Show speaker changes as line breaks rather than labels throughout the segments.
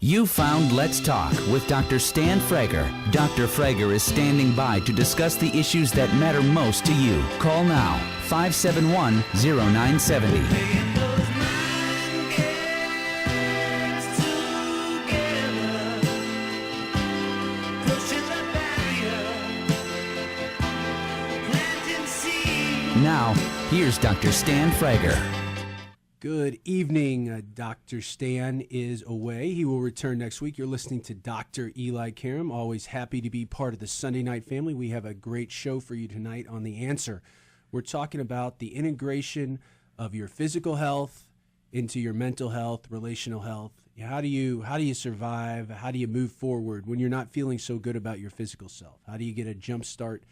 You found Let's Talk with Dr. Stan Frager. Dr. Frager is standing by to discuss the issues that matter most to you. Call now, 571-0970. Now, here's Dr. Stan Frager.
Good evening. Dr. Stan is away. He will return next week. You're listening to Dr. Eli Karam. Always happy to be part of the Sunday night family. We have a great show for you tonight on The Answer. We're talking about the integration of your physical health into your mental health, relational health. How do you survive? How do you move forward when you're not feeling so good about your physical self? How do you get a jump start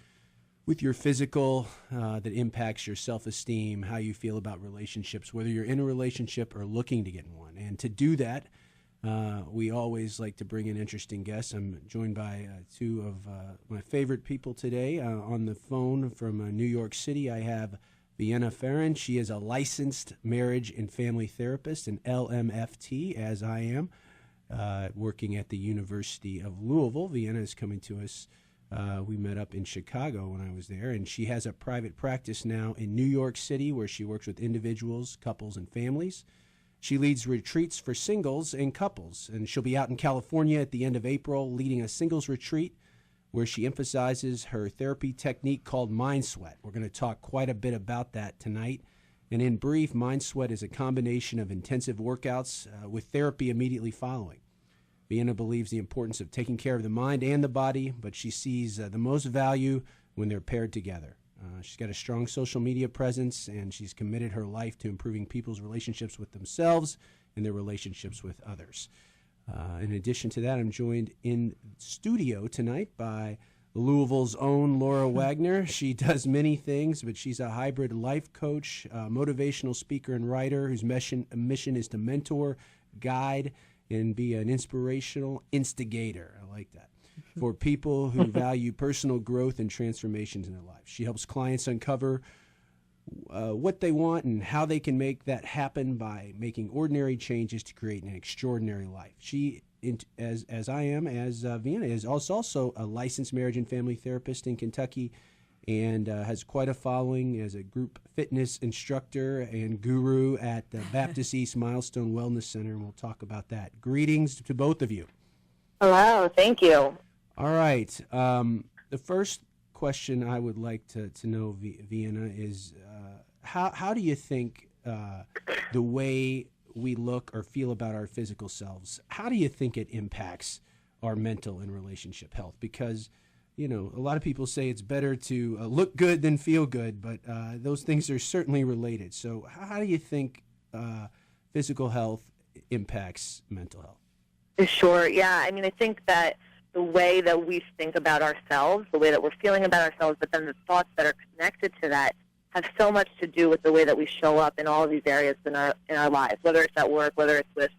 with your physical that impacts your self-esteem, how you feel about relationships, whether you're in a relationship or looking to get in one? And to do that, we always like to bring in interesting guests. I'm joined by two of my favorite people today. On the phone from New York City, I have Vienna Farron. She is a licensed marriage and family therapist, an LMFT, as I am, working at the University of Louisville. Vienna is coming to us. We met up in Chicago when I was there, and she has a private practice now in New York City where she works with individuals, couples, and families. She leads retreats for singles and couples, and she'll be out in California at the end of April leading a singles retreat where she emphasizes her therapy technique called Mind Sweat. We're going to talk quite a bit about that tonight. And in brief, Mind Sweat is a combination of intensive workouts with therapy immediately following. Vienna believes the importance of taking care of the mind and the body, but she sees the most value when they're paired together. She's got a strong social media presence, and she's committed her life to improving people's relationships with themselves and their relationships with others. In addition to that, I'm joined in studio tonight by Louisville's own Laura Wagner. She does many things, but she's a hybrid life coach, motivational speaker, and writer whose mission is to mentor, guide, and be an inspirational instigator. I like that. For people who value personal growth and transformations in their lives. She helps clients uncover what they want and how they can make that happen by making ordinary changes to create an extraordinary life. She, as I am, as Vienna is, also a licensed marriage and family therapist in Kentucky, and has quite a following as a group fitness instructor and guru at the Baptist East Milestone Wellness Center, and we'll talk about that. Greetings to both of you.
Hello, thank you.
All right. The first question I would like to know, Vienna, is how do you think the way we look or feel about our physical selves, how do you think it impacts our mental and relationship health? Because a lot of people say it's better to look good than feel good, but those things are certainly related. So how do you think physical health impacts mental health?
Sure, yeah. I mean, I think that the way that we think about ourselves, the way that we're feeling about ourselves, but then the thoughts that are connected to that have so much to do with the way that we show up in all of these areas in our lives, whether it's at work, whether it's with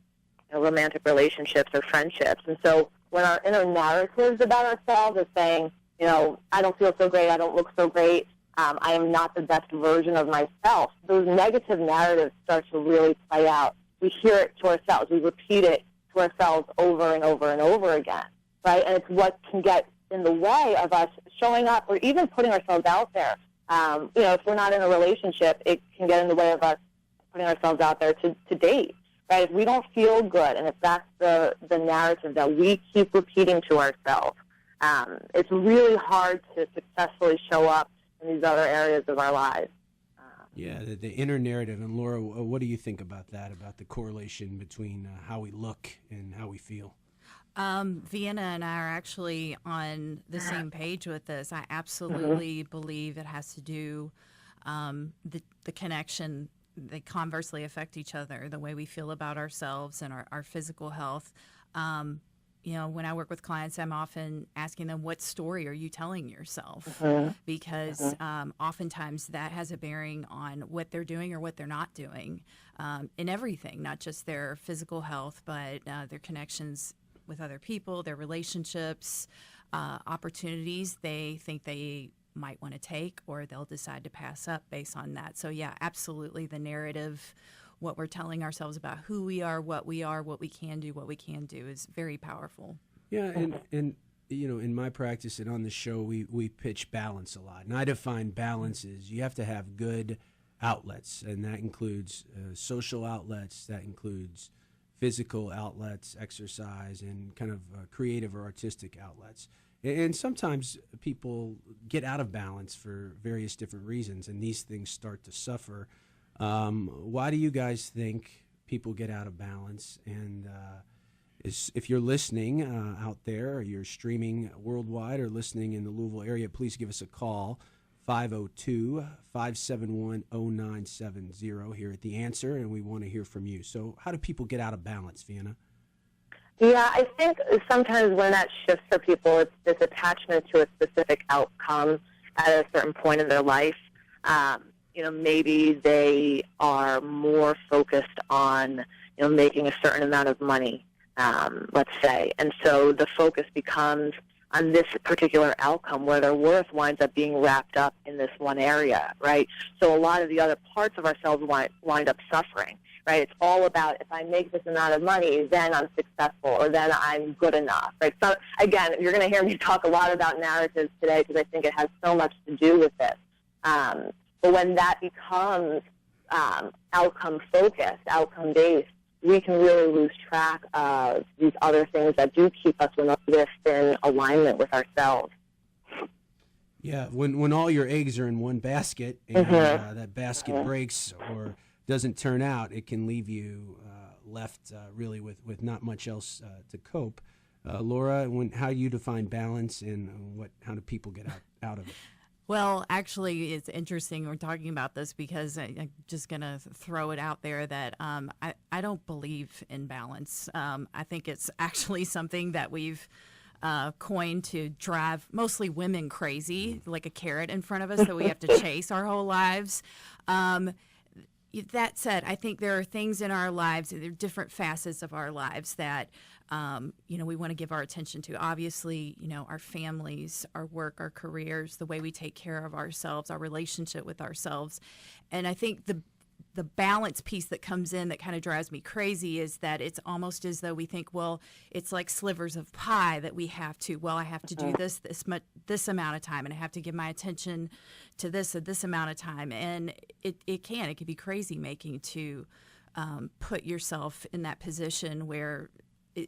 romantic relationships or friendships. And so when our inner narratives about ourselves are saying, I don't feel so great, I don't look so great, I am not the best version of myself, those negative narratives start to really play out. We hear it to ourselves. We repeat it to ourselves over and over and over again, right? And it's what can get in the way of us showing up or even putting ourselves out there. If we're not in a relationship, it can get in the way of us putting ourselves out there to date. Right? If we don't feel good, and if that's the narrative that we keep repeating to ourselves, it's really hard to successfully show up in these other areas of our lives.
Yeah, the inner narrative. And Laura, what do you think about that, about the correlation between how we look and how we feel?
Vienna and I are actually on the same page with this. I absolutely believe it has to do the connection. They conversely affect each other, the way we feel about ourselves and our physical health. When I work with clients, I'm often asking them, what story are you telling yourself? Because oftentimes that has a bearing on what they're doing or what they're not doing in everything, not just their physical health, but their connections with other people, their relationships, opportunities they think they might want to take, or they'll decide to pass up based on that. So yeah, absolutely, the narrative what we're telling ourselves about who we are, what we can do, what we can do is very powerful.
Yeah, and in my practice and on the show, we pitch balance a lot. And I define balance as you have to have good outlets, and that includes social outlets, that includes physical outlets, exercise, and kind of creative or artistic outlets. And sometimes people get out of balance for various different reasons, and these things start to suffer. Why do you guys think people get out of balance? And if you're listening out there, or you're streaming worldwide or listening in the Louisville area, please give us a call, 502-571-0970 here at The Answer, and we want to hear from you. So how do people get out of balance, Vienna?
Yeah, I think sometimes when that shifts for people, it's this attachment to a specific outcome at a certain point in their life. Maybe they are more focused on, making a certain amount of money, let's say. And so the focus becomes on this particular outcome where their worth winds up being wrapped up in this one area, right? So a lot of the other parts of ourselves wind up suffering. Right? It's all about, if I make this amount of money, then I'm successful, or then I'm good enough. Right? So again, you're going to hear me talk a lot about narratives today because I think it has so much to do with this. But when that becomes outcome-focused, outcome-based, we can really lose track of these other things that do keep us in alignment with ourselves.
Yeah, when all your eggs are in one basket and that basket breaks or doesn't turn out, it can leave you left really with not much else to cope. Laura, how do you define balance, and how do people get out of it?
Well, actually, it's interesting we're talking about this because I'm just going to throw it out there that I don't believe in balance. I think it's actually something that we've coined to drive mostly women crazy, like a carrot in front of us that we have to chase our whole lives. That said, I think there are things in our lives, there are different facets of our lives that, we want to give our attention to. Obviously, our families, our work, our careers, the way we take care of ourselves, our relationship with ourselves. And I think the balance piece that comes in that kind of drives me crazy is that it's almost as though we think, well, it's like slivers of pie that I have to do this amount of time, and I have to give my attention to this at this amount of time. And it can be crazy making to put yourself in that position where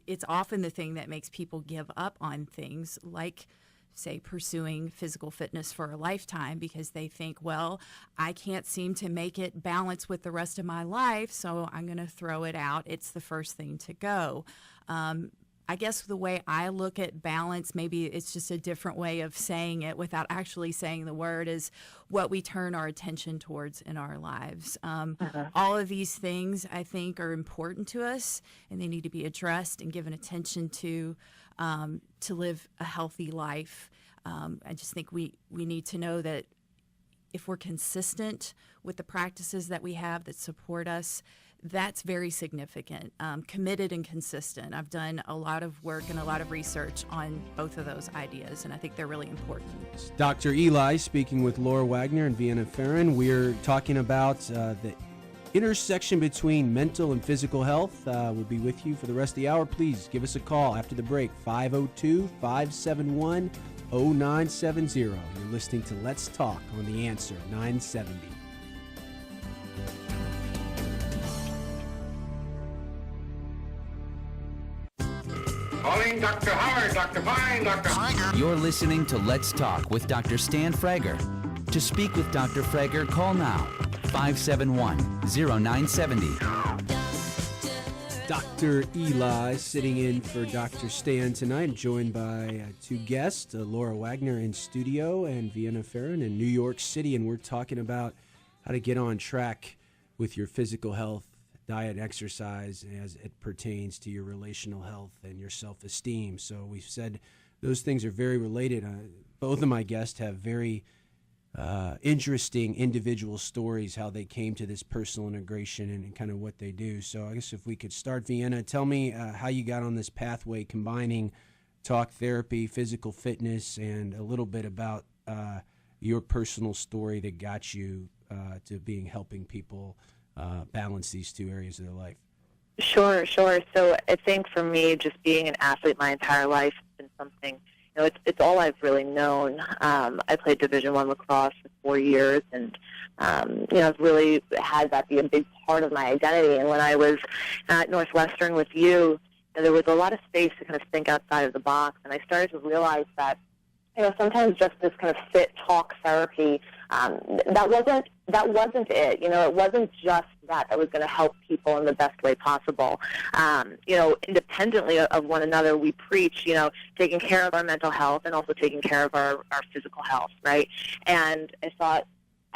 it's often the thing that makes people give up on things like, say, pursuing physical fitness for a lifetime because they think, well, I can't seem to make it balance with the rest of my life, so I'm going to throw it out. It's the first thing to go. I guess the way I look at balance, maybe it's just a different way of saying it without actually saying the word, is what we turn our attention towards in our lives. All of these things, I think, are important to us, and they need to be addressed and given attention to live a healthy life. I just think we need to know that if we're consistent with the practices that we have that support us, that's very significant. Committed and consistent. I've done a lot of work and a lot of research on both of those ideas, and I think they're really important.
It's Dr. Eli speaking with Laura Wagner and Vienna Farron. We're talking about the intersection between mental and physical health. We'll be with you for the rest of the hour. Please give us a call after the break, 502-571-0970. You're listening to Let's Talk on The Answer, 970.
Calling Dr. Howard, Dr. Fine, Dr. Frager.
You're listening to Let's Talk with Dr. Stan Frager. To speak with Dr. Frager, call now, 571-0970.
Dr. Eli sitting in for Dr. Stan tonight, joined by two guests, Laura Wagner in studio and Vienna Farron in New York City, and we're talking about how to get on track with your physical health, diet, exercise as it pertains to your relational health and your self-esteem. So we've said those things are very related. Both of my guests have very interesting individual stories, how they came to this personal integration and kind of what they do. So I guess if we could start, Vienna, tell me how you got on this pathway combining talk therapy, physical fitness, and a little bit about your personal story that got you to helping people balance these two areas of their life?
Sure. So I think for me, just being an athlete my entire life has been something, it's all I've really known. I played Division I lacrosse for 4 years, and, I've really had that be a big part of my identity. And when I was at Northwestern with you, there was a lot of space to kind of think outside of the box, and I started to realize that, sometimes just this kind of sit talk therapy, that wasn't it. It wasn't just that was going to help people in the best way possible. Independently of one another, we preach, taking care of our mental health and also taking care of our physical health, right? And I thought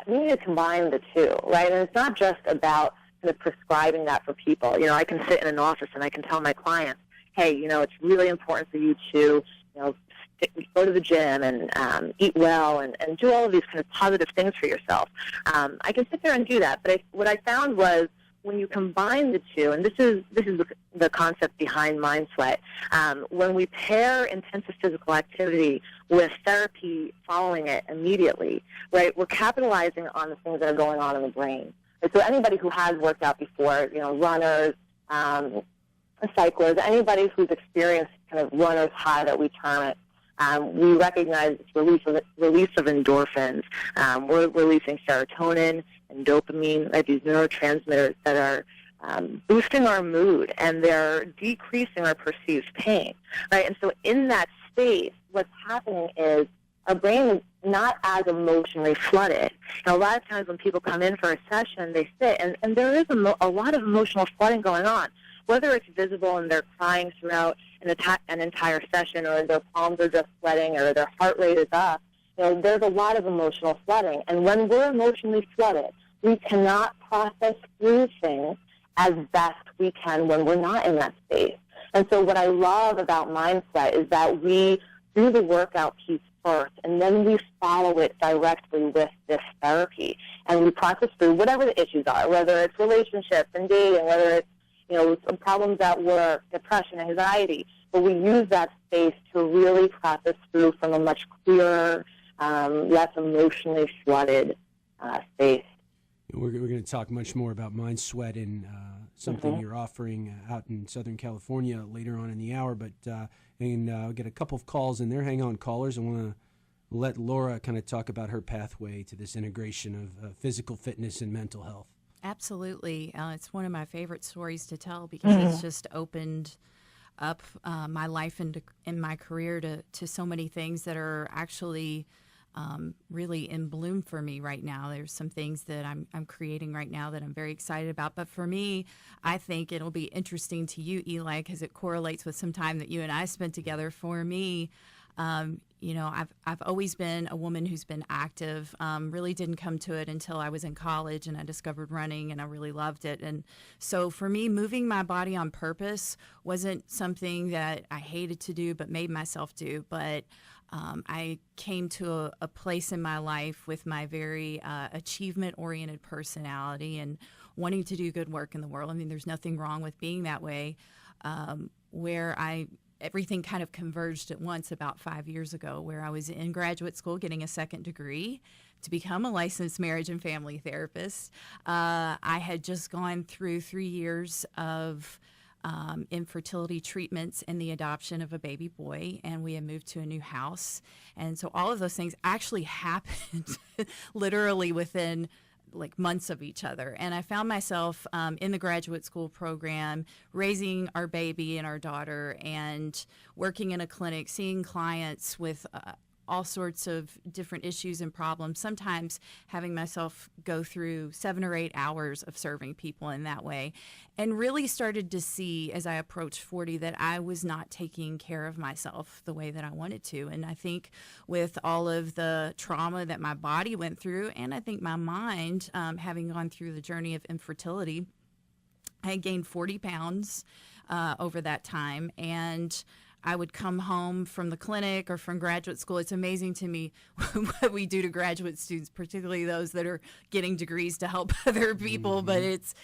we need to combine the two, right? And it's not just about kind of prescribing that for people. I can sit in an office and I can tell my clients, hey, it's really important for you to, go to the gym and eat well and do all of these kind of positive things for yourself. I can sit there and do that, but what I found was when you combine the two, and this is the concept behind Mind Sweat, when we pair intensive physical activity with therapy following it immediately, right, we're capitalizing on the things that are going on in the brain. And so anybody who has worked out before, runners, cyclists, anybody who's experienced kind of runner's high that we term it, we recognize this release of endorphins. We're releasing serotonin and dopamine, right, these neurotransmitters that are boosting our mood, and they're decreasing our perceived pain, right? And so in that space, what's happening is our brain is not as emotionally flooded. And a lot of times when people come in for a session, they sit, and there is a lot of emotional flooding going on, whether it's visible and they're crying throughout an entire session, or their palms are just sweating, or their heart rate is up. There's a lot of emotional flooding. And when we're emotionally flooded, we cannot process through things as best we can when we're not in that space. And so what I love about Mind Sweat is that we do the workout piece first, and then we follow it directly with this therapy. And we process through whatever the issues are, whether it's relationships and dating, whether it's some problems at work, depression, anxiety, but we use that space to really process through from a much clearer, less emotionally flooded space.
We're going to talk much more about Mind Sweat and something you're offering out in Southern California later on in the hour, but I'll get a couple of calls in there. Hang on, callers. I want to let Laura kind of talk about her pathway to this integration of physical fitness and mental health.
Absolutely. It's one of my favorite stories to tell because it's just opened up my life and my career to so many things that are actually really in bloom for me right now. There's some things that I'm creating right now that I'm very excited about. But for me, I think it'll be interesting to you, Eli, because it correlates with some time that you and I spent together. For me, I've always been a woman who's been active. Really didn't come to it until I was in college, and I discovered running, and I really loved it. And so for me, moving my body on purpose wasn't something that I hated to do, but made myself do. But I came to a place in my life with my very achievement-oriented personality and wanting to do good work in the world. I mean, there's nothing wrong with being that way, where everything kind of converged at once about 5 years ago, where I was in graduate school getting a second degree to become a licensed marriage and family therapist. I had just gone through 3 years of infertility treatments and the adoption of a baby boy, and we had moved to a new house. And so all of those things actually happened literally within like months of each other. And I found myself in the graduate school program, raising our baby and our daughter, and working in a clinic, seeing clients with all sorts of different issues and problems, sometimes having myself go through 7 or 8 hours of serving people in that way, and really started to see as I approached 40 that I was not taking care of myself the way that I wanted to. And I think with all of the trauma that my body went through, and I think my mind, having gone through the journey of infertility, I had gained 40 pounds over that time, and I would come home from the clinic or from graduate school. It's amazing to me what we do to graduate students, particularly those that are getting degrees to help other people. But it's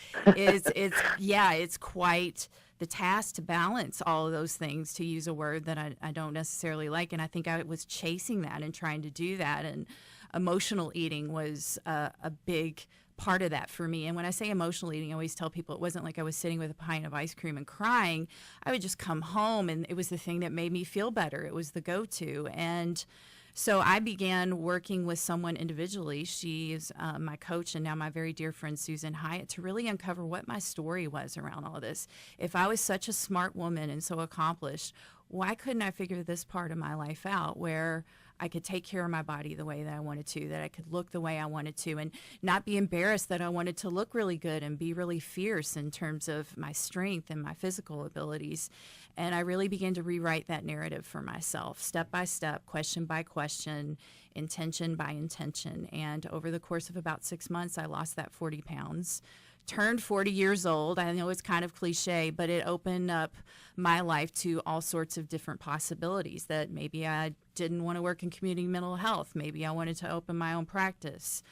quite the task to balance all of those things, to use a word that I don't necessarily like. And I think I was chasing that and trying to do that. And emotional eating was a big part of that for me. And when I say emotional eating, I always tell people it wasn't like I was sitting with a pint of ice cream and crying. I would just come home, and it was the thing that made me feel better. It was the go-to. And so I began working with someone individually. She is my coach and now my very dear friend, Susan Hyatt, to really uncover what my story was around all of this. If I was such a smart woman and so accomplished, why couldn't I figure this part of my life out where I could take care of my body the way that I wanted to, that I could look the way I wanted to, and not be embarrassed that I wanted to look really good and be really fierce in terms of my strength and my physical abilities. And I really began to rewrite that narrative for myself, step by step, question by question, intention by intention. And over the course of about 6 months, I lost that 40 pounds. Turned 40 years old. I know it's kind of cliche, but it opened up my life to all sorts of different possibilities, that maybe I didn't want to work in community mental health. Maybe I wanted to open my own practice.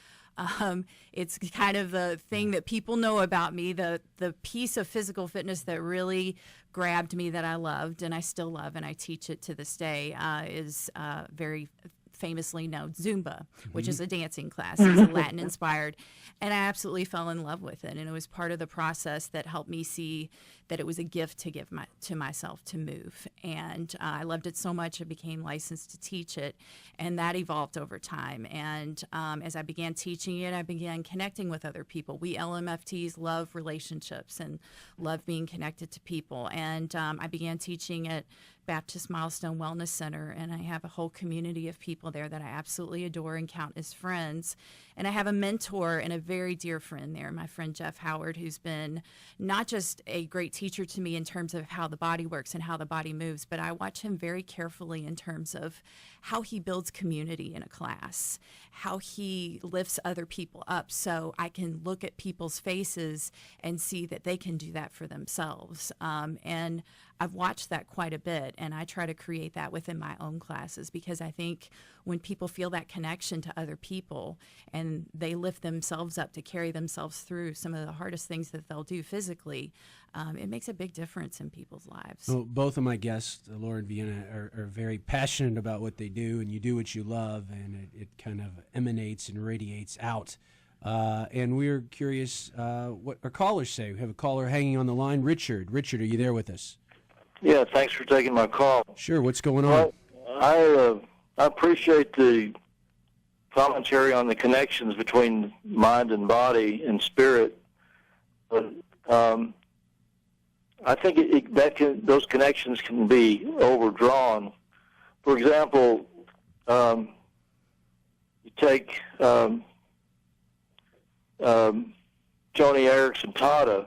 It's kind of the thing that people know about me, the piece of physical fitness that really grabbed me, that I loved and I still love, and I teach it to this day, is very famously known Zumba, which is a dancing class. It's Latin inspired. And I absolutely fell in love with it. And it was part of the process that helped me see that it was a gift to give to myself to move. And I loved it so much, I became licensed to teach it. And that evolved over time. And as I began teaching it, I began connecting with other people. We LMFTs love relationships and love being connected to people. And I began teaching at Baptist Milestone Wellness Center, and I have a whole community of people there that I absolutely adore and count as friends. And I have a mentor and a very dear friend there, my friend Jeff Howard, who's been not just a great teacher to me in terms of how the body works and how the body moves, but I watch him very carefully in terms of how he builds community in a class, how he lifts other people up, so I can look at people's faces and see that they can do that for themselves. And I've watched that quite a bit, and I try to create that within my own classes, because I think when people feel that connection to other people and they lift themselves up to carry themselves through some of the hardest things that they'll do physically, it makes a big difference in people's lives.
Well, both of my guests, Laura and Vienna, are very passionate about what they do, and you do what you love, and it kind of emanates and radiates out. And we're curious what our callers say. We have a caller hanging on the line. Richard, are you there with us?
Yeah, thanks for taking my call.
Sure, what's going on?
Well, I appreciate the commentary on the connections between mind and body and spirit, but I think those connections can be overdrawn. For example, you take Joni Eareckson Tada,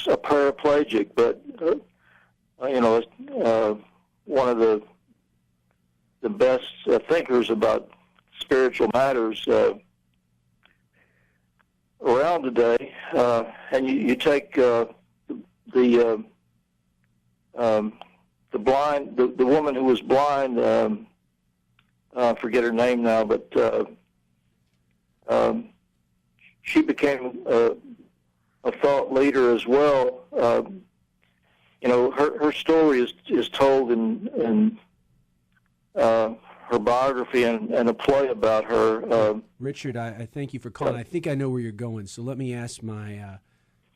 a paraplegic, but one of the best thinkers about spiritual matters around today. And you take the woman who was blind. I forget her name now, but she became a thought leader as well. Her story is told in her biography and a play about her.
Richard, I thank you for calling. I think I know where you're going, so let me ask my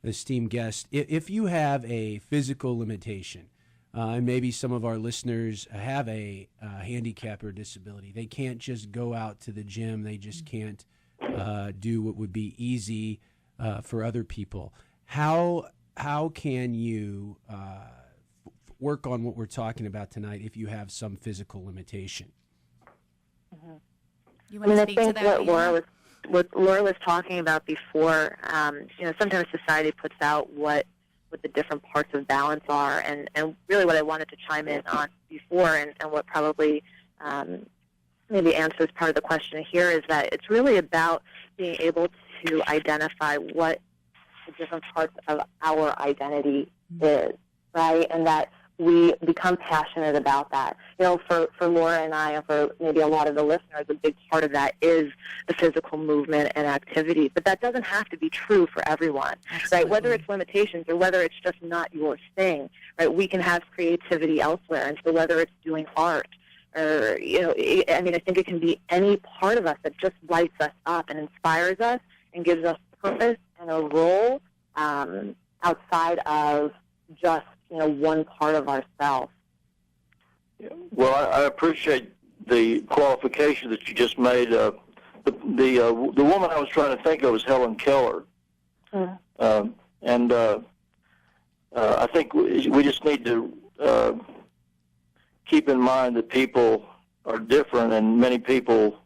esteemed guest. If you have a physical limitation, and maybe some of our listeners have a handicap or disability, they can't just go out to the gym, they just can't do what would be easy for other people. How can you work on what we're talking about tonight if you have some physical limitation?
You want to speak to that?
What Laura was talking about before, sometimes society puts out what the different parts of balance are, and really what I wanted to chime in on before, and what probably maybe answers part of the question here, is that it's really about being able to identify what the different parts of our identity is, right? And that we become passionate about that. For Laura and I, and for maybe a lot of the listeners, a big part of that is the physical movement and activity. But that doesn't have to be true for everyone, right? Whether it's limitations or whether it's just not your thing, right? We can have creativity elsewhere. And so whether it's doing art, or, I mean, I think it can be any part of us that just lights us up and inspires us and gives us purpose and a role outside of just, one part of ourselves.
Well, I appreciate the qualification that you just made. The woman I was trying to think of was Helen Keller. And I think we just need to keep in mind that people are different, and many people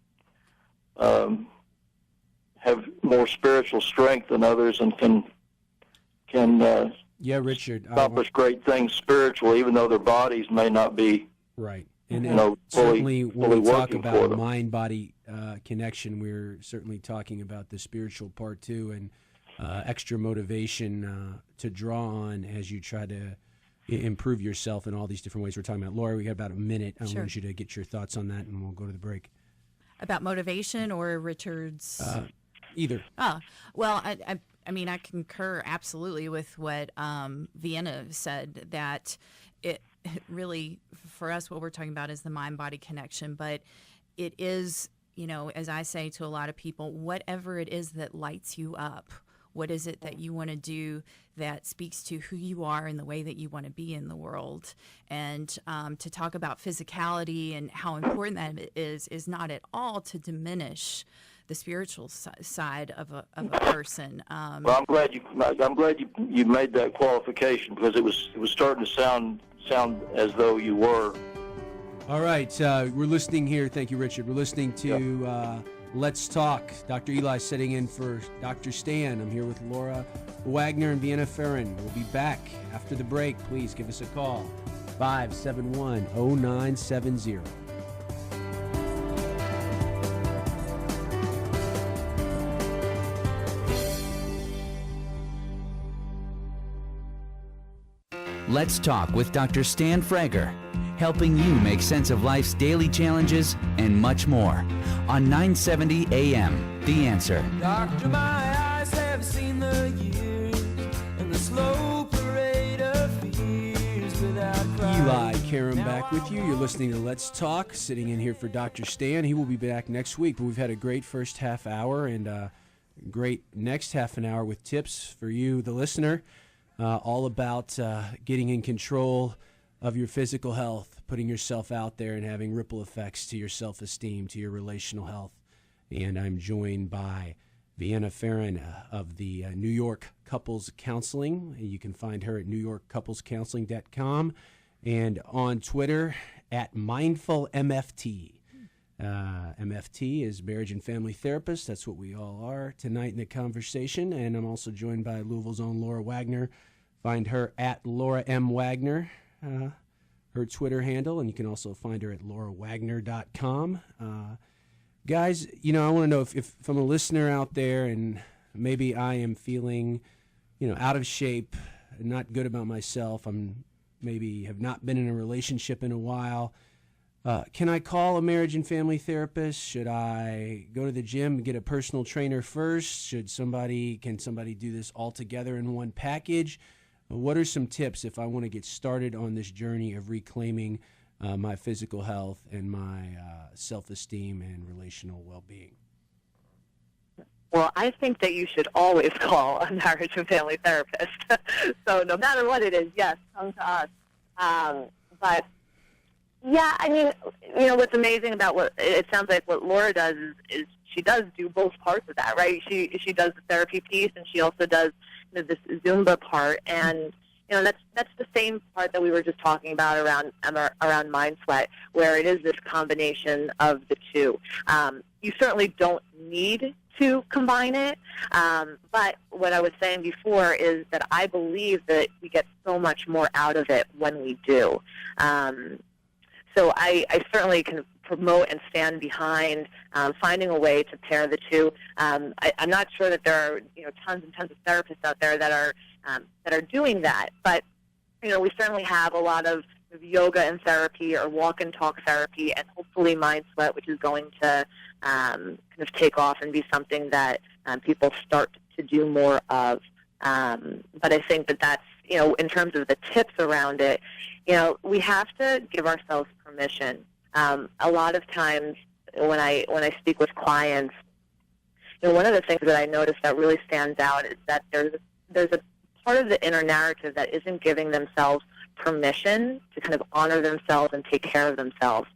have more spiritual strength than others and can
Richard,
accomplish great things spiritually, even though their bodies may not be
right. And
certainly
when we talk
working for
about
them.
mind-body connection, we're certainly talking about the spiritual part too, and extra motivation to draw on as you try to improve yourself in all these different ways we're talking about. Laura, we got about a minute. I
Sure.
want you to get your thoughts on that, and we'll go to the break.
About motivation or Richard's?
Either.
Well, I mean, I concur absolutely with what Vienna said, that it really, for us, what we're talking about is the mind-body connection. But it is, as I say to a lot of people, whatever it is that lights you up, what is it that you want to do that speaks to who you are and the way that you want to be in the world? And to talk about physicality and how important that is not at all to diminish the spiritual side of a person.
Well, I'm glad you made that qualification, because it was starting to sound as though you were.
All right, we're listening here. Thank you, Richard. We're listening to Let's Talk. Dr. Eli sitting in for Dr. Stan. I'm here with Laura Wagner and Vienna Ferrin. We'll be back after the break. Please give us a call, 571-0970.
Let's Talk with Dr. Stan Frager, helping you make sense of life's daily challenges and much more on 970 AM. The Answer.
Doctor, my eyes have seen the years and the slow parade of fears without crying.
Eli, Karam back with you. You're listening to Let's Talk, sitting in here for Dr. Stan. He will be back next week, but we've had a great first half hour and great next half an hour with tips for you, the listener, all about getting in control of your physical health, putting yourself out there and having ripple effects to your self-esteem, to your relational health. And I'm joined by Vienna Ferrin of the New York Couples Counseling. You can find her at newyorkcouplescounseling.com and on Twitter at MindfulMFT. MFT is marriage and family therapist. That's what we all are tonight in the conversation. And I'm also joined by Louisville's own Laura Wagner. Find her at Laura M. Wagner, her Twitter handle, and you can also find her at laurawagner.com. Guys, I want to know if I'm a listener out there and maybe I am feeling, out of shape, not good about myself. I'm maybe have not been in a relationship in a while. Can I call a marriage and family therapist? Should I go to the gym and get a personal trainer first? Can somebody do this all together in one package? What are some tips if I want to get started on this journey of reclaiming my physical health and my self-esteem and relational well-being?
Well, I think that you should always call a marriage and family therapist. So no matter what it is, yes, come to us. But yeah, I mean, what's amazing about what it sounds like what Laura does is she does do both parts of that, right? She does the therapy piece, and she also does this Zumba part, and that's the same part that we were just talking about around Mind Sweat, where it is this combination of the two. You certainly don't need to combine it, but what I was saying before is that I believe that we get so much more out of it when we do. So I certainly can promote and stand behind finding a way to pair the two. I'm not sure that there are tons and tons of therapists out there that are doing that, but we certainly have a lot of yoga and therapy or walk and talk therapy, and hopefully Mind Sweat, which is going to kind of take off and be something that people start to do more of. But I think that's in terms of the tips around it, we have to give ourselves permission A lot of times when I speak with clients, one of the things that I notice that really stands out is that there's a part of the inner narrative that isn't giving themselves permission to kind of honor themselves and take care of themselves.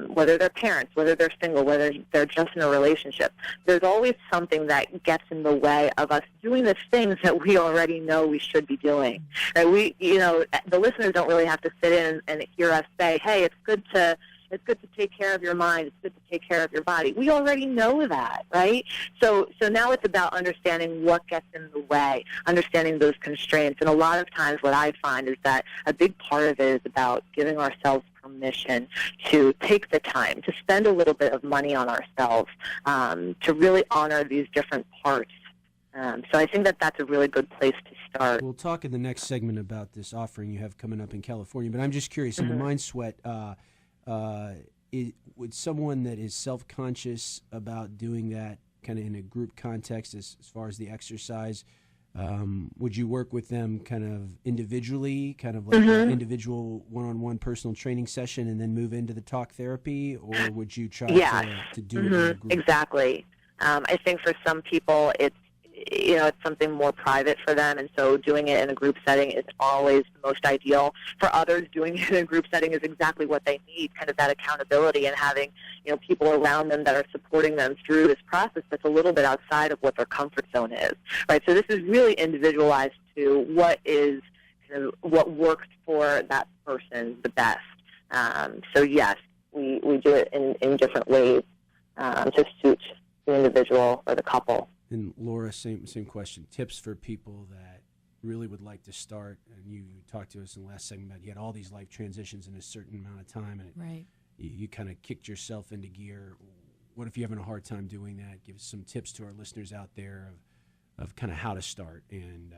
Whether they're parents, whether they're single, whether they're just in a relationship, there's always something that gets in the way of us doing the things that we already know we should be doing. Right? The listeners don't really have to sit in and hear us say, "Hey, it's good to take care of your mind. It's good to take care of your body." We already know that, right? So now it's about understanding what gets in the way, understanding those constraints. And a lot of times what I find is that a big part of it is about giving ourselves permission to take the time, to spend a little bit of money on ourselves, to really honor these different parts. So I think that that's a really good place to start.
We'll talk in the next segment about this offering you have coming up in California, but I'm just curious, in the Mind Sweat, would someone that is self-conscious about doing that kind of in a group context as far as the exercise, would you work with them kind of individually, kind of like an individual one-on-one personal training session and then move into the talk therapy, or would you try to do it in a group?
Exactly. I think for some people it's something more private for them, and so doing it in a group setting is always the most ideal. For others, doing it in a group setting is exactly what they need, kind of that accountability and having people around them that are supporting them through this process that's a little bit outside of what their comfort zone is, right? So this is really individualized to what works for that person the best. So yes, we do it in different ways to suit the individual or the couple.
And Laura, same question. Tips for people that really would like to start, and you talked to us in the last segment about you had all these life transitions in a certain amount of time, and you kind of kicked yourself into gear. What if you're having a hard time doing that? Give some tips to our listeners out there of kind of how to start and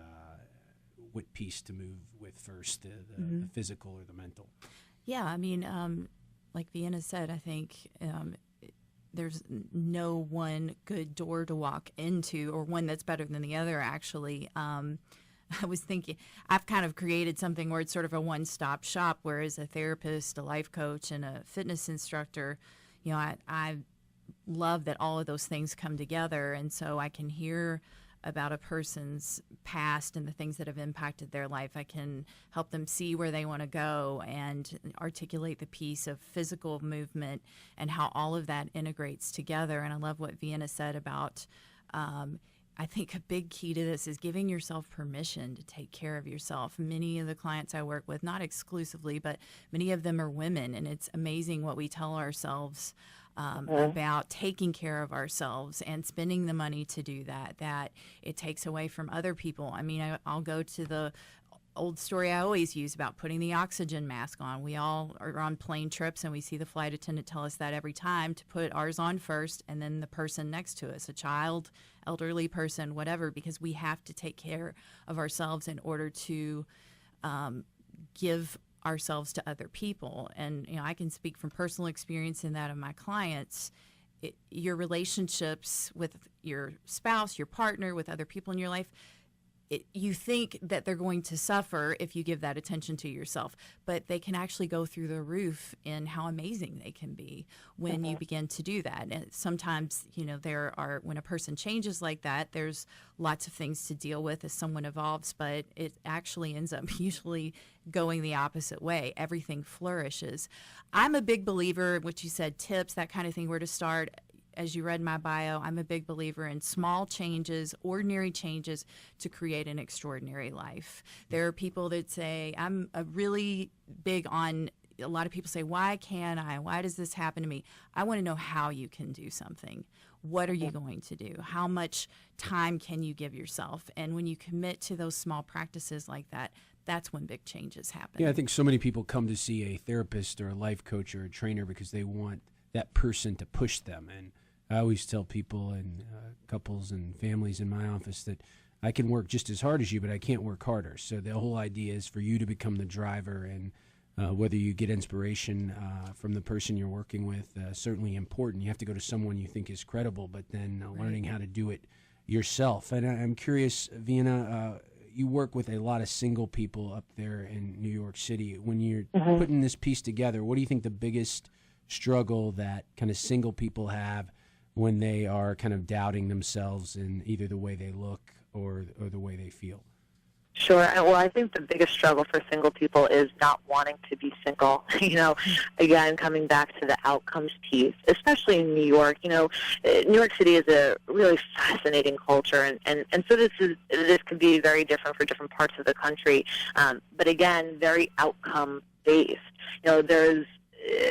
what piece to move with first, the physical or the mental.
Yeah, I mean, like Vienna said, I think there's no one good door to walk into or one that's better than the other, actually. I was thinking, I've kind of created something where it's sort of a one-stop shop, whereas a therapist, a life coach, and a fitness instructor, I love that all of those things come together, and so I can hear about a person's past and the things that have impacted their life. I can help them see where they want to go and articulate the piece of physical movement and how all of that integrates together. And I love what Vienna said about, I think a big key to this is giving yourself permission to take care of yourself. Many of the clients I work with, not exclusively, but many of them are women, and it's amazing what we tell ourselves about taking care of ourselves and spending the money to do that it takes away from other people. I mean, I'll go to the old story I always use about putting the oxygen mask on. We all are on plane trips, and we see the flight attendant tell us that every time, to put ours on first and then the person next to us, a child, elderly person, whatever, because we have to take care of ourselves in order to give ourselves to other people. And I can speak from personal experience in that of my clients. Your relationships with your spouse, your partner, with other people in your life, you think that they're going to suffer if you give that attention to yourself, but they can actually go through the roof in how amazing they can be when you begin to do that. And sometimes, when a person changes like that, there's lots of things to deal with as someone evolves, but it actually ends up usually going the opposite way. Everything flourishes. I'm a big believer, what you said, tips, that kind of thing, where to start. As you read my bio, I'm a big believer in small changes, ordinary changes to create an extraordinary life. There are people that say, I'm really big on, a lot of people say, why can't I? Why does this happen to me? I want to know how you can do something. What are you going to do? How much time can you give yourself? And when you commit to those small practices like that, that's when big changes happen.
Yeah, I think so many people come to see a therapist or a life coach or a trainer because they want that person to push them. And I always tell people and couples and families in my office that I can work just as hard as you, but I can't work harder. So the whole idea is for you to become the driver, and whether you get inspiration from the person you're working with, certainly important. You have to go to someone you think is credible, but then learning how to do it yourself. And I'm curious, Vienna, you work with a lot of single people up there in New York City. When you're putting this piece together, what do you think the biggest struggle that kind of single people have when they are kind of doubting themselves in either the way they look or the way they feel?
Sure. Well, I think the biggest struggle for single people is not wanting to be single. Again, coming back to the outcomes piece, especially in New York. New York City is a really fascinating culture, and so this can be very different for different parts of the country. But again, very outcome based.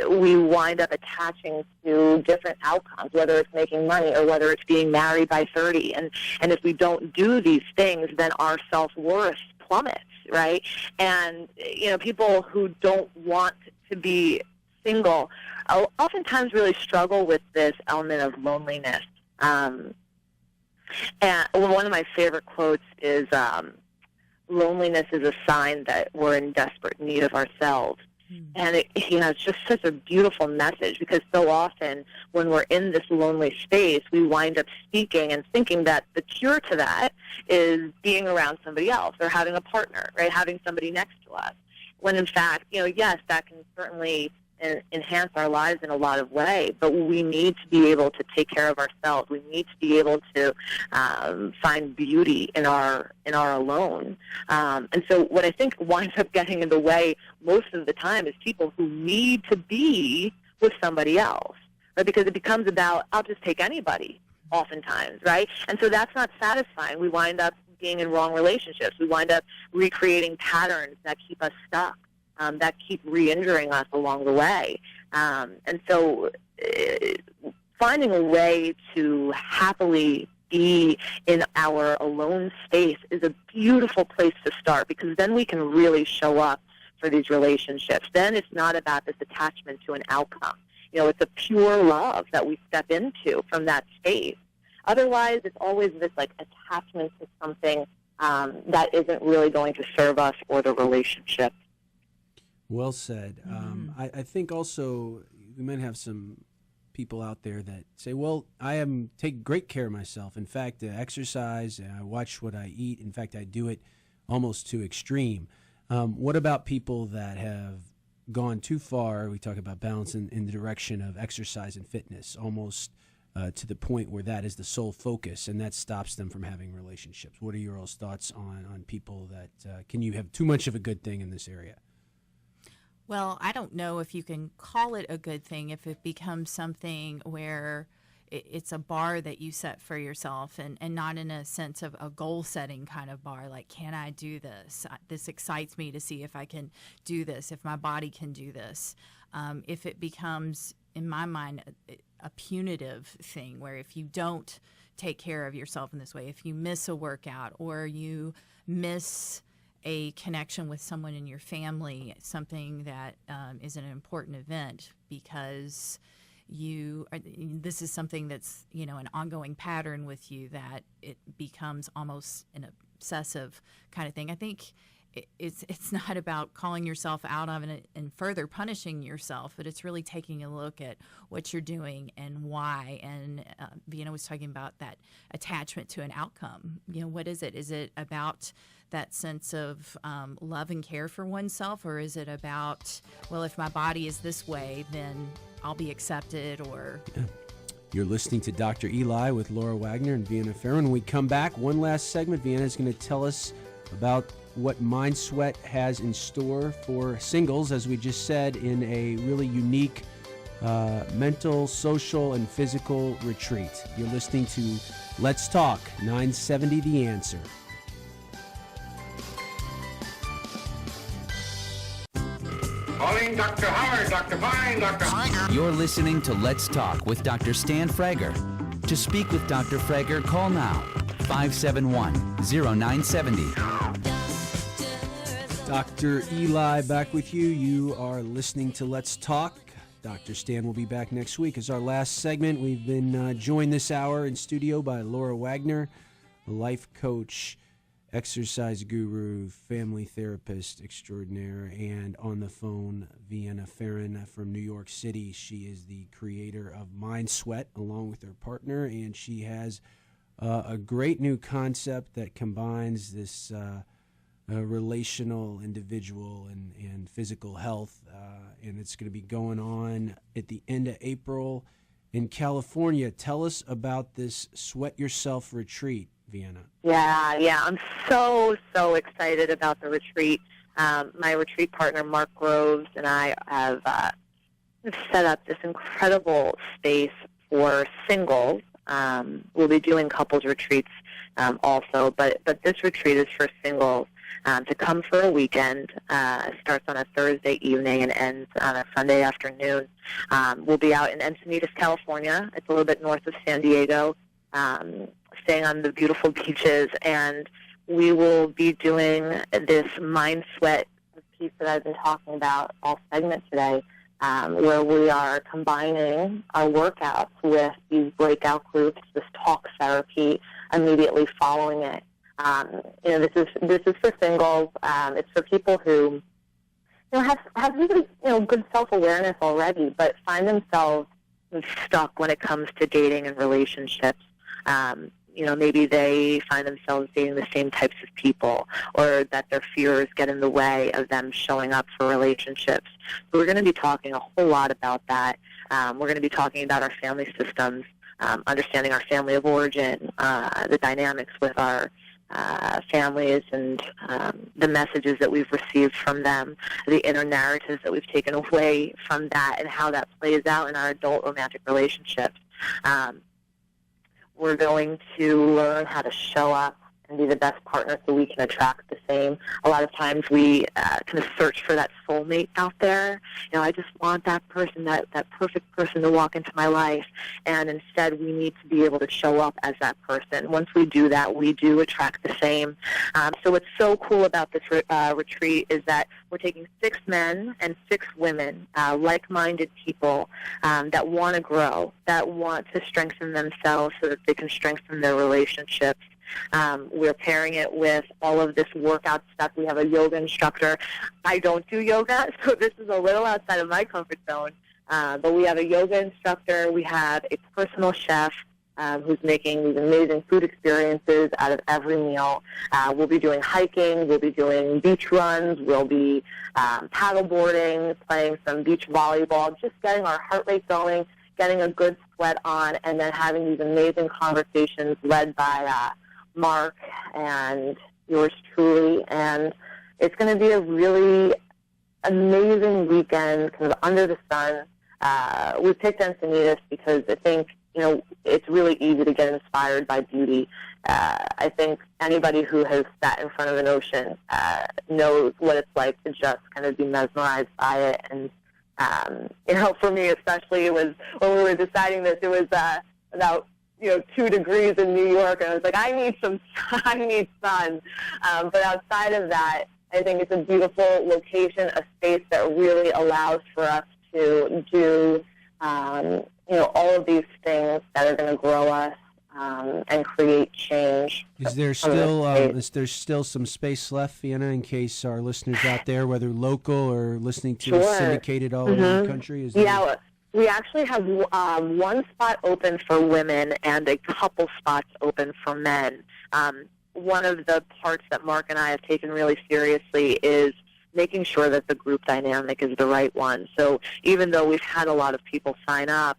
We wind up attaching to different outcomes, whether it's making money or whether it's being married by 30. And if we don't do these things, then our self-worth plummets, right? And, people who don't want to be single oftentimes really struggle with this element of loneliness. And one of my favorite quotes is, loneliness is a sign that we're in desperate need of ourselves. And it's just such a beautiful message, because so often when we're in this lonely space, we wind up speaking and thinking that the cure to that is being around somebody else or having a partner, right? Having somebody next to us. When in fact, yes, that can certainly enhance our lives in a lot of ways, but we need to be able to take care of ourselves. We need to be able to find beauty in our alone. And so what I think winds up getting in the way most of the time is people who need to be with somebody else, right? Because it becomes about, I'll just take anybody oftentimes, right? And so that's not satisfying. We wind up being in wrong relationships. We wind up recreating patterns that keep us stuck. That keep re-injuring us along the way. And so finding a way to happily be in our alone space is a beautiful place to start, because then we can really show up for these relationships. Then it's not about this attachment to an outcome. It's a pure love that we step into from that space. Otherwise, it's always this attachment to something that isn't really going to serve us or the relationship.
Well said. I think also we might have some people out there that say, well, I take great care of myself. In fact, I exercise, I watch what I eat. In fact, I do it almost to extreme. What about people that have gone too far? We talk about balance in the direction of exercise and fitness, almost to the point where that is the sole focus, and that stops them from having relationships. What are your all's thoughts on people that can you have too much of a good thing in this area?
Well, I don't know if you can call it a good thing if it becomes something where it's a bar that you set for yourself, and not in a sense of a goal-setting kind of bar, like, can I do this? This excites me to see if I can do this, if my body can do this. If it becomes, in my mind, a punitive thing, where if you don't take care of yourself in this way, if you miss a workout or you miss a connection with someone in your family, something that is an important event because this is something that's an ongoing pattern with you, that it becomes almost an obsessive kind of thing. I think it's not about calling yourself out of it and further punishing yourself, but it's really taking a look at what you're doing and why. And Vienna was talking about that attachment to an outcome. What is it? Is it about that sense of love and care for oneself, or is it about, well, if my body is this way, then I'll be accepted? Or
You're listening to Dr. Eli with Laura Wagner and Vienna Farron. When we come back, one last segment, Vienna is going to tell us about what Mind Sweat has in store for singles, as we just said, in a really unique mental, social, and physical retreat. You're listening to Let's Talk, 970 The Answer.
Calling Dr. Howard, Dr. Vine, Dr. Hager.
You're listening to Let's Talk with Dr. Stan Frager. To speak with Dr. Frager, call now, 571-0970.
Dr. Eli back with you. You are listening to Let's Talk. Dr. Stan will be back next week as our last segment. We've been joined this hour in studio by Laura Wagner, a life coach, exercise guru, family therapist extraordinaire, and on the phone, Vienna Farron from New York City. She is the creator of Mind Sweat along with her partner, and she has a great new concept that combines this relational, individual, and physical health and it's going to be going on at the end of April in California. Tell us about this Sweat Yourself retreat, Vienna.
Yeah, I'm so excited about the retreat. My retreat partner, Mark Groves, and I have set up this incredible space for singles. We'll be doing couples retreats also, but this retreat is for singles to come for a weekend. Starts on a Thursday evening and ends on a Sunday afternoon. We'll be out in Encinitas, California. It's a little bit north of San Diego, staying on the beautiful beaches, and we will be doing this mind sweat piece that I've been talking about all segment today, where we are combining our workouts with these breakout groups, this talk therapy immediately following it. This is for singles. It's for people who have really good self-awareness already, but find themselves stuck when it comes to dating and relationships. Maybe they find themselves dating the same types of people, or that their fears get in the way of them showing up for relationships. So we're going to be talking a whole lot about that. We're going to be talking about our family systems, understanding our family of origin, the dynamics with our families, and the messages that we've received from them, the inner narratives that we've taken away from that, and how that plays out in our adult romantic relationships. We're going to learn how to show up and be the best partner so we can attract the same. A lot of times we kind of search for that soulmate out there. I just want that person, that perfect person to walk into my life. And instead we need to be able to show up as that person. Once we do that, we do attract the same. So what's so cool about this retreat is that we're taking 6 men and 6 women, like-minded people that want to grow, that want to strengthen themselves so that they can strengthen their relationships. We're pairing it with all of this workout stuff. We have a yoga instructor. I don't do yoga, so this is a little outside of my comfort zone. But we have a yoga instructor. We have a personal chef who's making these amazing food experiences out of every meal. We'll be doing hiking. We'll be doing beach runs. We'll be paddleboarding, playing some beach volleyball, just getting our heart rate going, getting a good sweat on, and then having these amazing conversations led by Mark and yours truly. And it's going to be a really amazing weekend, kind of under the sun. We picked Encinitas because I think, it's really easy to get inspired by beauty. I think anybody who has sat in front of an ocean knows what it's like to just kind of be mesmerized by it. And, for me especially, it was, when we were deciding this, it was about 2 degrees in New York, and I was like, I need sun. But outside of that, I think it's a beautiful location, a space that really allows for us to do, all of these things that are going to grow us and create change.
Is there still some space left, Vienna, in case our listeners out there, whether local or listening to us syndicated all over the country?
We actually have one spot open for women and a couple spots open for men. One of the parts that Mark and I have taken really seriously is making sure that the group dynamic is the right one. So even though we've had a lot of people sign up,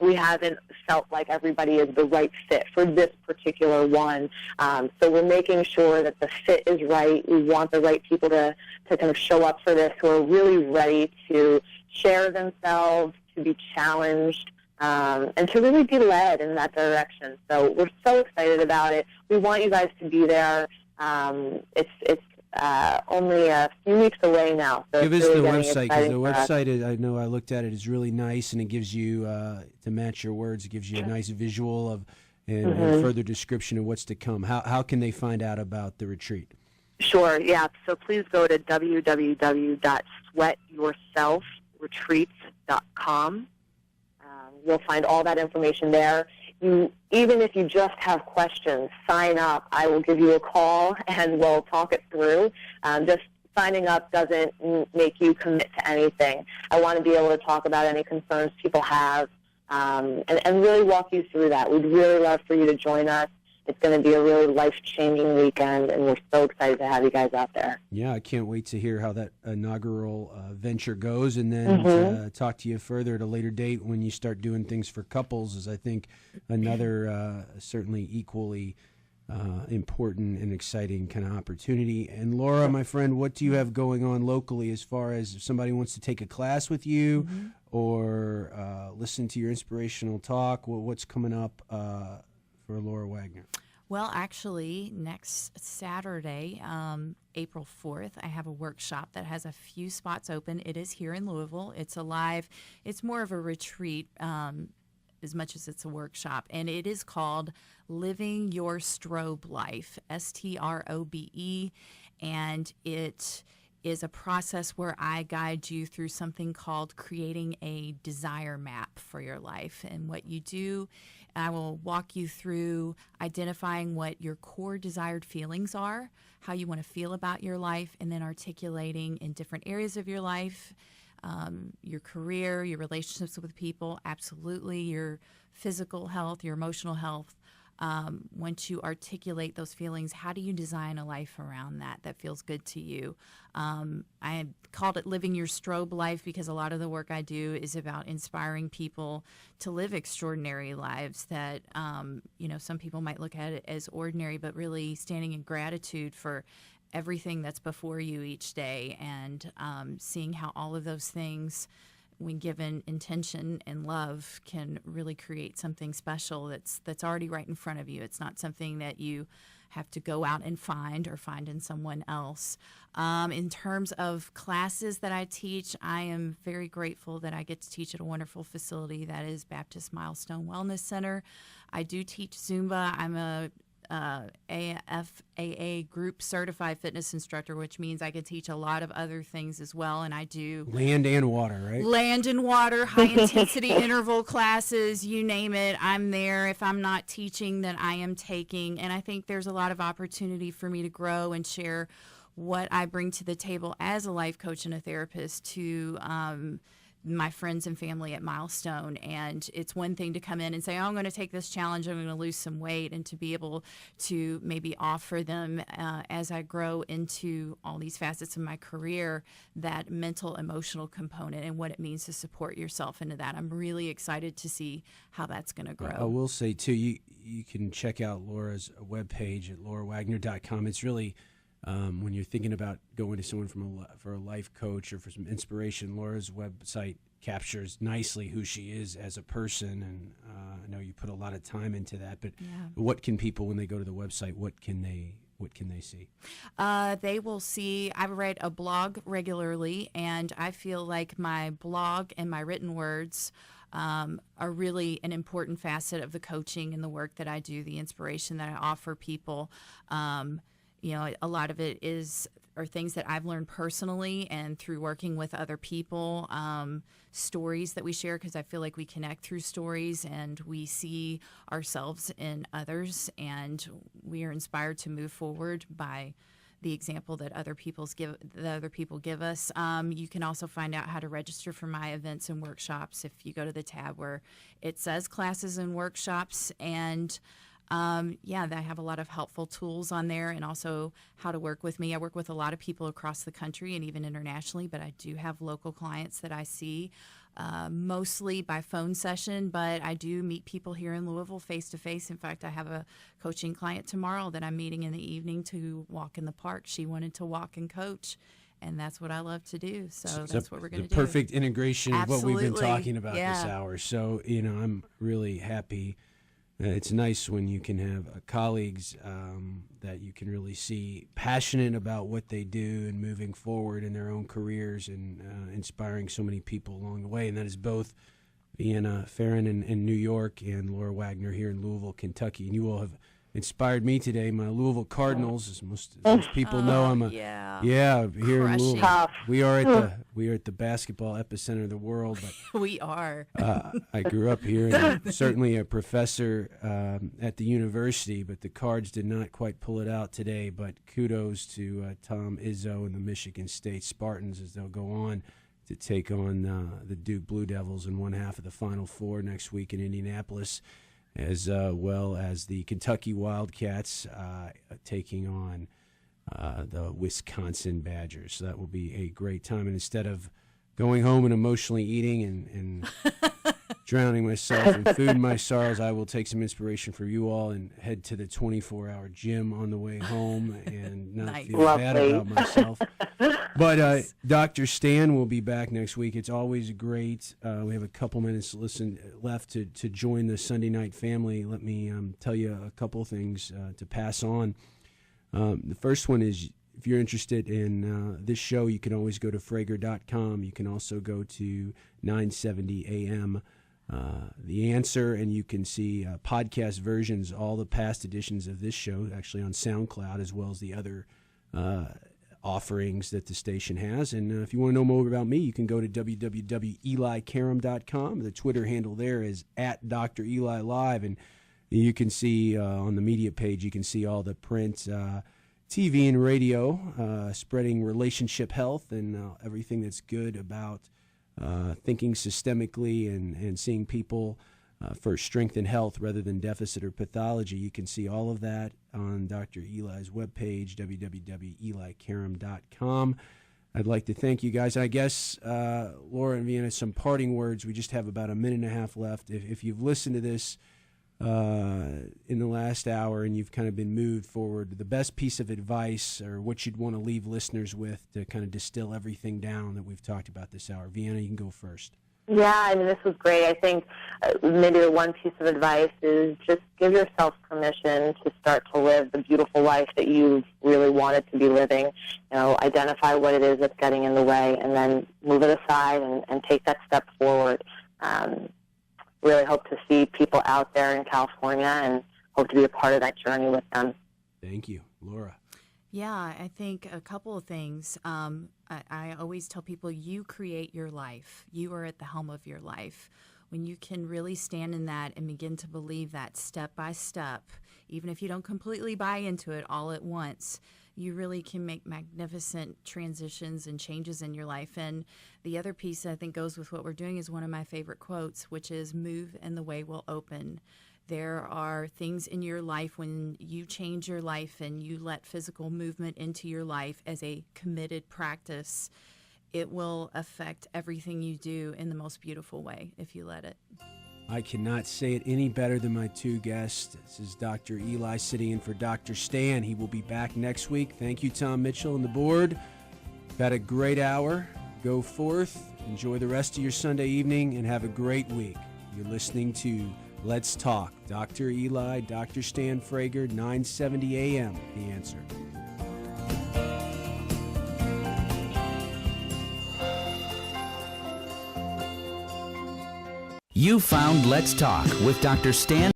we haven't felt like everybody is the right fit for this particular one. So we're making sure that the fit is right. We want the right people to kind of show up for this, who are really ready to share themselves, to be challenged, and to really be led in that direction. So we're so excited about it. We want you guys to be there. It's only a few weeks away now. So
give us the website, because the website, I know I looked at it, is really nice, and it gives you, to match your words, it gives you a nice visual of and further description of what's to come. How can they find out about the retreat?
Sure, yeah. So please go to www.sweatyourselfretreats.com. You'll find all that information there. Even if you just have questions, sign up. I will give you a call and we'll talk it through. Just signing up doesn't make you commit to anything. I want to be able to talk about any concerns people have and really walk you through that. We'd really love for you to join us. It's going to be a really life-changing weekend, and we're so excited to have you guys out there.
Yeah, I can't wait to hear how that inaugural venture goes, and then talk to you further at a later date when you start doing things for couples, is I think another certainly equally important and exciting kind of opportunity. And Laura, my friend, what do you have going on locally as far as if somebody wants to take a class with you or listen to your inspirational talk? What's coming up for Laura Wagner?
Well, actually, next Saturday, April 4th, I have a workshop that has a few spots open. It is here in Louisville. It's it's more of a retreat as much as it's a workshop. And it is called Living Your Strobe Life, STROBE. And it is a process where I guide you through something called creating a desire map for your life. And what you do, I will walk you through identifying what your core desired feelings are, how you want to feel about your life, and then articulating in different areas of your life, your career, your relationships with people, absolutely, your physical health, your emotional health. Once you articulate those feelings, how do you design a life around that feels good to you? I called it Living Your Strobe Life because a lot of the work I do is about inspiring people to live extraordinary lives that, some people might look at it as ordinary, but really standing in gratitude for everything that's before you each day and seeing how all of those things, when given intention and love, can really create something special that's already right in front of you. It's not something that you have to go out and find or find in someone else. In terms of classes that I teach, I am very grateful that I get to teach at a wonderful facility that is Baptist Milestone Wellness Center. I do teach Zumba. I'm a AFAA group certified fitness instructor, which means I can teach a lot of other things as well. And I do
land and water, right?
Land and water, high intensity interval classes, you name it. I'm there. If I'm not teaching, then I am taking. And I think there's a lot of opportunity for me to grow and share what I bring to the table as a life coach and a therapist to my friends and family at Milestone. And it's one thing to come in and say, I'm going to take this challenge, I'm going to lose some weight, and to be able to maybe offer them as I grow into all these facets of my career, that mental, emotional component and what it means to support yourself into that. I'm really excited to see how that's going to grow.
I will say, too, you can check out Laura's webpage at laurawagner.com. It's really, when you're thinking about going to someone for a life coach or for some inspiration, Laura's website captures nicely who she is as a person, and I know you put a lot of time into that. But what can people, when they go to the website, what can they see?
They will see, I write a blog regularly, and I feel like my blog and my written words are really an important facet of the coaching and the work that I do, the inspiration that I offer people. A lot of it are things that I've learned personally and through working with other people, stories that we share, because I feel like we connect through stories and we see ourselves in others, and we are inspired to move forward by the example that other people give us. You can also find out how to register for my events and workshops if you go to the tab where it says classes and workshops. And I have a lot of helpful tools on there, and also how to work with me. I work with a lot of people across the country and even internationally, but I do have local clients that I see mostly by phone session, but I do meet people here in Louisville face to face. In fact, I have a coaching client tomorrow that I'm meeting in the evening to walk in the park. She wanted to walk and coach, and that's what I love to do. So that's what we're going to do.
The perfect integration of what we've been talking about
this
hour. So, I'm really happy. It's nice when you can have colleagues that you can really see passionate about what they do and moving forward in their own careers and inspiring so many people along the way. And that is both Vienna Farron in New York and Laura Wagner here in Louisville, Kentucky. And you all have inspired me today. My Louisville Cardinals, as most people know, I'm here in Louisville. We are at the basketball epicenter of the world. But
we are.
I grew up here, and certainly a professor at the university, but the Cards did not quite pull it out today. But kudos to Tom Izzo and the Michigan State Spartans as they'll go on to take on the Duke Blue Devils in one half of the Final Four next week in Indianapolis. as well as the Kentucky Wildcats taking on the Wisconsin Badgers. So that will be a great time. And instead of going home and emotionally eating and drowning myself in food and my sorrows, I will take some inspiration from you all and head to the 24-hour gym on the way home and not feel bad about myself. But Dr. Stan will be back next week. It's always great. We have a couple minutes left to join the Sunday night family. Let me tell you a couple things to pass on. The first one is, if you're interested in this show, you can always go to Frager.com. You can also go to 970 AM, The Answer, and you can see podcast versions, all the past editions of this show, actually on SoundCloud, as well as the other offerings that the station has. And if you want to know more about me, you can go to www.elikaram.com. The Twitter handle there is @Dr.Eli Live, and you can see on the media page, you can see all the print, TV and radio, spreading relationship health and everything that's good about thinking systemically and seeing people for strength and health rather than deficit or pathology. You can see all of that on Dr. Eli's webpage, www.elikaram.com. I'd like to thank you guys. I guess, Laura and Vienna, some parting words. We just have about a minute and a half left. If you've listened to this in the last hour and you've kind of been moved forward, the best piece of advice or what you'd want to leave listeners with to kind of distill everything down that we've talked about this hour. Vienna, you can go first.
Yeah, I mean, this was great. I think maybe the one piece of advice is just give yourself permission to start to live the beautiful life that you really wanted to be living. Identify what it is that's getting in the way and then move it aside and take that step forward. Really hope to see people out there in California and hope to be a part of that journey with them.
Thank you. Laura?
Yeah, I think a couple of things. I always tell people you create your life. You are at the helm of your life. When you can really stand in that and begin to believe that step by step, even if you don't completely buy into it all at once, you really can make magnificent transitions and changes in your life. And the other piece I think goes with what we're doing is one of my favorite quotes, which is move and the way will open. There are things in your life when you change your life and you let physical movement into your life as a committed practice, it will affect everything you do in the most beautiful way if you let it.
I cannot say it any better than my two guests. This is Dr. Eli sitting in for Dr. Stan. He will be back next week. Thank you, Tom Mitchell and the board. Had a great hour. Go forth, enjoy the rest of your Sunday evening, and have a great week. You're listening to Let's Talk. Dr. Eli, Dr. Stan Frager, 970 AM, The Answer.
You found Let's Talk with Dr. Stan